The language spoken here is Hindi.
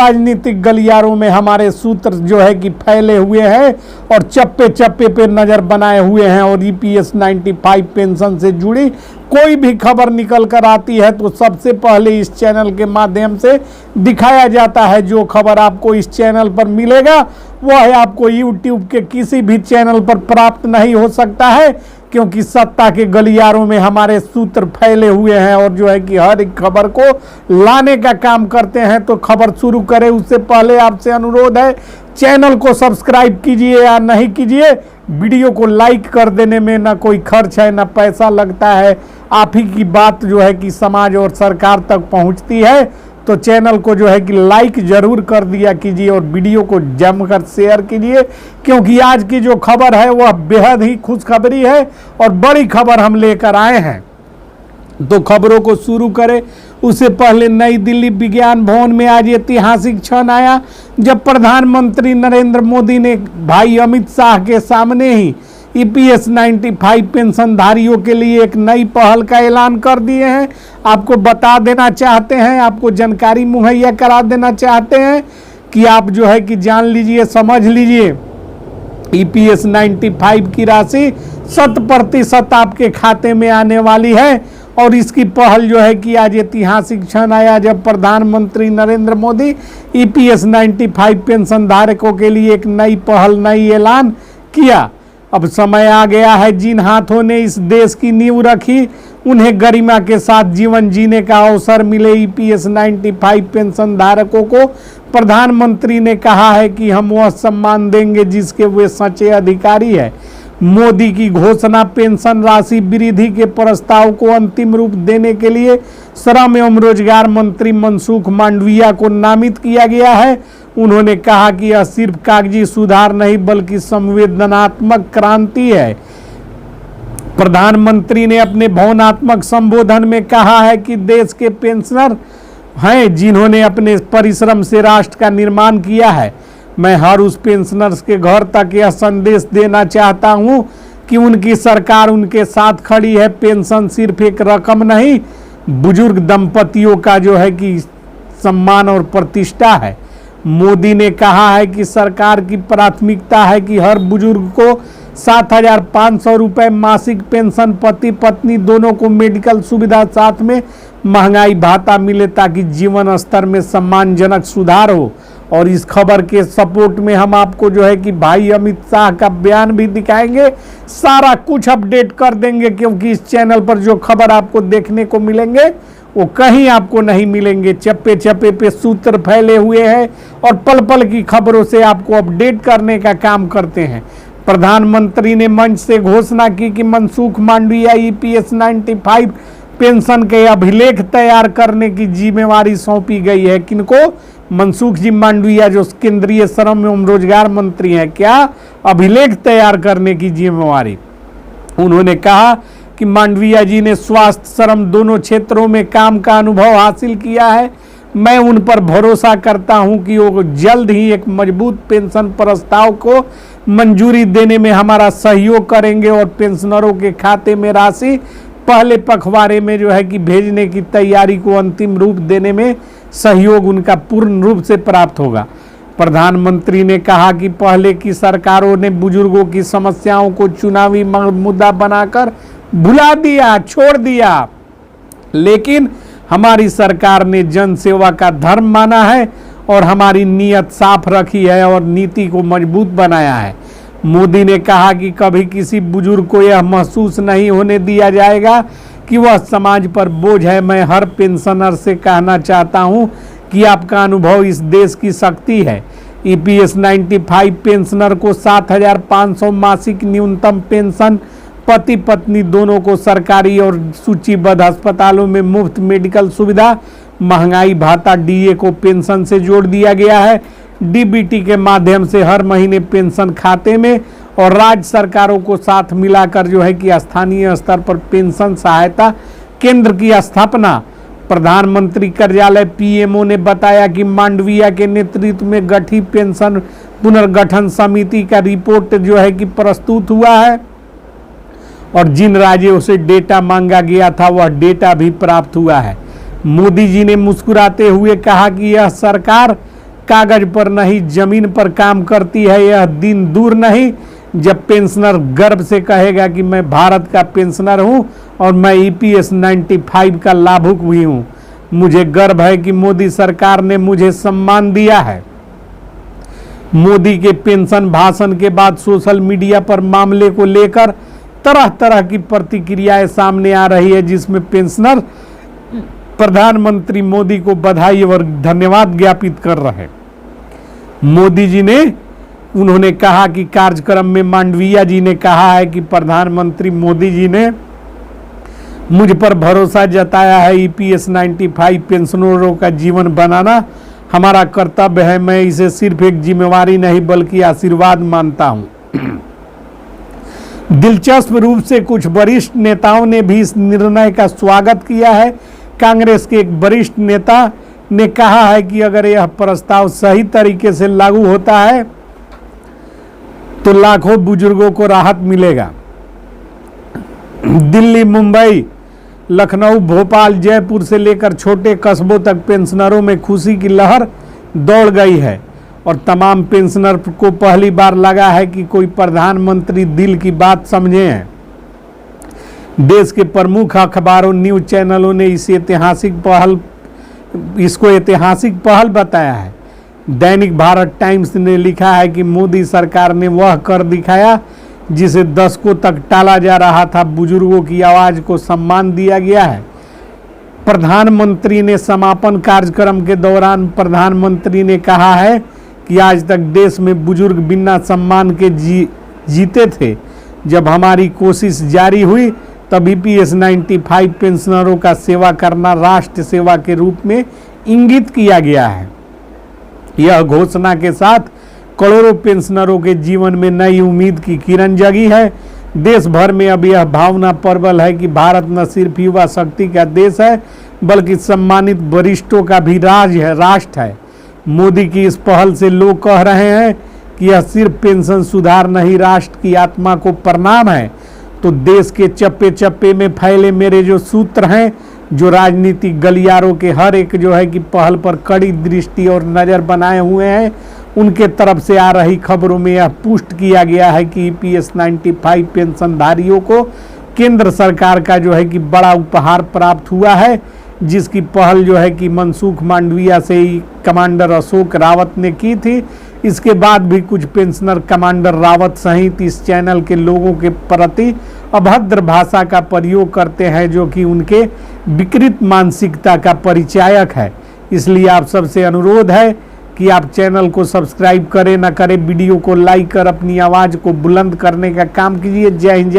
राजनीतिक गलियारों में हमारे सूत्र जो है कि फैले हुए हैं और चप्पे चप्पे पे नजर बनाए हुए हैं। और ईपीएस 95 पेंशन से जुड़ी कोई भी खबर निकल कर आती है तो सबसे पहले इस चैनल के माध्यम से दिखाया जाता है। जो खबर आपको इस चैनल पर मिलेगा वह आपको यूट्यूब के किसी भी चैनल पर प्राप्त नहीं हो सकता है, क्योंकि सत्ता के गलियारों में हमारे सूत्र फैले हुए हैं और जो है कि हर एक खबर को लाने का काम करते हैं। तो खबर शुरू करें उससे पहले आपसे अनुरोध है, चैनल को सब्सक्राइब कीजिए या नहीं कीजिए, वीडियो को लाइक कर देने में ना कोई खर्च है ना पैसा लगता है। आप ही की बात जो है कि समाज और सरकार तक पहुंचती है, तो चैनल को जो है कि लाइक जरूर कर दिया कीजिए और वीडियो को जमकर शेयर कीजिए, क्योंकि आज की जो खबर है वह बेहद ही खुशखबरी है और बड़ी खबर हम लेकर आए हैं। तो खबरों को शुरू करें उससे पहले नई दिल्ली विज्ञान भवन में आज ऐतिहासिक क्षण आया जब प्रधानमंत्री नरेंद्र मोदी ने भाई अमित शाह के सामने ही ईपीएस 95 पेंशनधारियों के लिए एक नई पहल का ऐलान कर दिए हैं। आपको बता देना चाहते हैं, आपको जानकारी मुहैया करा देना चाहते हैं कि आप जो है कि जान लीजिए, समझ लीजिए, ईपीएस 95 की राशि 100% आपके खाते में आने वाली है। और इसकी पहल जो है कि आज ऐतिहासिक क्षण आया जब प्रधानमंत्री नरेंद्र मोदी ईपीएस 95 पेंशन धारकों के लिए एक नई पहल, नई ऐलान किया। अब समय आ गया है, जिन हाथों ने इस देश की नींव रखी उन्हें गरिमा के साथ जीवन जीने का अवसर मिले। ईपीएस 95 पेंशन धारकों को प्रधानमंत्री ने कहा है कि हम वह सम्मान देंगे जिसके वे सच्चे अधिकारी है। मोदी की घोषणा पेंशन राशि वृद्धि के प्रस्ताव को अंतिम रूप देने के लिए श्रम एवं रोजगार मंत्री मनसुख मांडविया को नामित किया गया है। उन्होंने कहा कि यह सिर्फ कागजी सुधार नहीं बल्कि संवेदनात्मक क्रांति है। प्रधानमंत्री ने अपने भावनात्मक संबोधन में कहा है कि देश के पेंशनर हैं जिन्होंने अपने परिश्रम से राष्ट्र का निर्माण किया है। मैं हर उस पेंशनर्स के घर तक यह संदेश देना चाहता हूं कि उनकी सरकार उनके साथ खड़ी है। पेंशन सिर्फ एक रकम नहीं, बुजुर्ग दंपतियों का जो है कि सम्मान और प्रतिष्ठा है। मोदी ने कहा है कि सरकार की प्राथमिकता है कि हर बुजुर्ग को 7,500 रुपये मासिक पेंशन, पति पत्नी दोनों को मेडिकल सुविधा, साथ में महंगाई भाता मिले ताकि जीवन स्तर में सम्मानजनक सुधार हो। और इस खबर के सपोर्ट में हम आपको जो है कि भाई अमित शाह का बयान भी दिखाएंगे, सारा कुछ अपडेट कर देंगे, क्योंकि इस चैनल पर जो खबर आपको देखने को मिलेंगे वो कहीं आपको नहीं मिलेंगे। चप्पे चप्पे पे सूत्र फैले हुए हैं और पल पल की खबरों से आपको अपडेट करने का काम करते हैं। प्रधानमंत्री ने मंच से घोषणा की कि मनसुख मांडविया ईपीएस 95 पेंशन के अभिलेख तैयार करने की जिम्मेवारी सौंपी गई है। किनको? मनसुख जी मांडविया जो केंद्रीय श्रम एवं रोजगार मंत्री हैं। क्या? अभिलेख तैयार करने की जिम्मेवारी। उन्होंने कहा कि मांडविया जी ने स्वास्थ्य, श्रम दोनों क्षेत्रों में काम का अनुभव हासिल किया है। मैं उन पर भरोसा करता हूं कि वो जल्द ही एक मजबूत पेंशन प्रस्ताव को मंजूरी देने में हमारा सहयोग करेंगे और पेंशनरों के खाते में राशि पहले पखवाड़े में जो है कि भेजने की तैयारी को अंतिम रूप देने में सहयोग उनका पूर्ण रूप से प्राप्त होगा। प्रधानमंत्री ने कहा कि पहले की सरकारों ने बुजुर्गों की समस्याओं को चुनावी मुद्दा बनाकर भुला दिया, छोड़ दिया, लेकिन हमारी सरकार ने जन सेवा का धर्म माना है और हमारी नीयत साफ रखी है और नीति को मजबूत बनाया है। मोदी ने कहा कि कभी किसी बुजुर्ग को यह महसूस नहीं होने दिया जाएगा कि वह समाज पर बोझ है। मैं हर पेंशनर से कहना चाहता हूं कि आपका अनुभव इस देश की शक्ति है। ईपीएस 95 पेंशनर को 7,500 मासिक न्यूनतम पेंशन, पति पत्नी दोनों को सरकारी और सूचीबद्ध अस्पतालों में मुफ्त मेडिकल सुविधा, महंगाई भाता डीए को पेंशन से जोड़ दिया गया है। डीबीटी के माध्यम से हर महीने पेंशन खाते में और राज्य सरकारों को साथ मिलाकर जो है कि स्थानीय स्तर पर पेंशन सहायता केंद्र की स्थापना। प्रधानमंत्री कार्यालय पीएमओ ने बताया कि मांडविया के नेतृत्व में गठित पेंशन पुनर्गठन समिति का रिपोर्ट जो है कि प्रस्तुत हुआ है और जिन राज्यों से डेटा मांगा गया था वह डेटा भी प्राप्त हुआ है। मोदी जी ने मुस्कुराते हुए कहा कि यह सरकार कागज पर नहीं जमीन पर काम करती है। यह दिन दूर नहीं जब पेंशनर गर्व से कहेगा कि मैं भारत का पेंशनर हूं और मैं EPS 95 का लाभुक भी हूं। मुझे गर्व है कि मोदी सरकार ने मुझे सम्मान दिया है। मोदी के पेंशन भाषण के बाद सोशल मीडिया पर मामले को लेकर तरह तरह की प्रतिक्रियाएं सामने आ रही है, जिसमें पेंशनर प्रधानमंत्री मोदी को बधाई और धन्यवाद ज्ञापित कर रहे। मोदी जी ने उन्होंने कहा कि कार्यक्रम में मांडविया जी ने कहा है कि प्रधानमंत्री मोदी जी ने मुझ पर भरोसा जताया है। EPS 95 पेंशनरों का जीवन बनाना हमारा कर्तव्य है। मैं इसे सिर्फ एक जिम्मेवारी नहीं बल्कि आशीर्वाद मानता हूं। दिलचस्प रूप से कुछ वरिष्ठ नेताओं ने भी इस निर्णय का स्वागत किया है। कांग्रेस के एक वरिष्ठ नेता ने कहा है कि अगर यह प्रस्ताव सही तरीके से लागू होता है तो लाखों बुजुर्गों को राहत मिलेगा। दिल्ली, मुंबई, लखनऊ, भोपाल, जयपुर से लेकर छोटे कस्बों तक पेंशनरों में खुशी की लहर दौड़ गई है और तमाम पेंशनर को पहली बार लगा है कि कोई प्रधानमंत्री दिल की बात समझे हैं। देश के प्रमुख अखबारों, न्यूज चैनलों ने इसको ऐतिहासिक पहल बताया है। दैनिक भारत टाइम्स ने लिखा है कि मोदी सरकार ने वह कर दिखाया जिसे दशकों तक टाला जा रहा था। बुजुर्गों की आवाज को सम्मान दिया गया है। प्रधानमंत्री ने समापन कार्यक्रम के दौरान प्रधानमंत्री ने कहा है कि आज तक देश में बुजुर्ग बिना सम्मान के जीते थे। जब हमारी कोशिश जारी हुई तब EPS 95 पेंशनरों का सेवा करना राष्ट्र सेवा के रूप में इंगित किया गया है। यह घोषणा के साथ करोड़ों पेंशनरों के जीवन में नई उम्मीद की किरण जगी है। देश भर में अब यह भावना प्रबल है कि भारत न सिर्फ युवा शक्ति का देश है बल्कि सम्मानित वरिष्ठों का भी राष्ट्र है। मोदी की इस पहल से लोग कह रहे हैं कि यह सिर्फ पेंशन सुधार नहीं, राष्ट्र की आत्मा को प्रणाम है। तो देश के चप्पे चप्पे में फैले मेरे जो सूत्र हैं, जो राजनीतिक गलियारों के हर एक जो है कि पहल पर कड़ी दृष्टि और नज़र बनाए हुए हैं, उनके तरफ से आ रही खबरों में यह पुष्ट किया गया है कि EPS 95 पेंशनधारियों को केंद्र सरकार का जो है कि बड़ा उपहार प्राप्त हुआ है, जिसकी पहल जो है कि मनसुख मांडविया से ही कमांडर अशोक रावत ने की थी। इसके बाद भी कुछ पेंशनर कमांडर रावत सहित इस चैनल के लोगों के प्रति अभद्र भाषा का प्रयोग करते हैं, जो कि उनके विकृत मानसिकता का परिचायक है। इसलिए आप सबसे अनुरोध है कि आप चैनल को सब्सक्राइब करें न करें, वीडियो को लाइक कर अपनी आवाज़ को बुलंद करने का काम कीजिए। जय हिंद, जय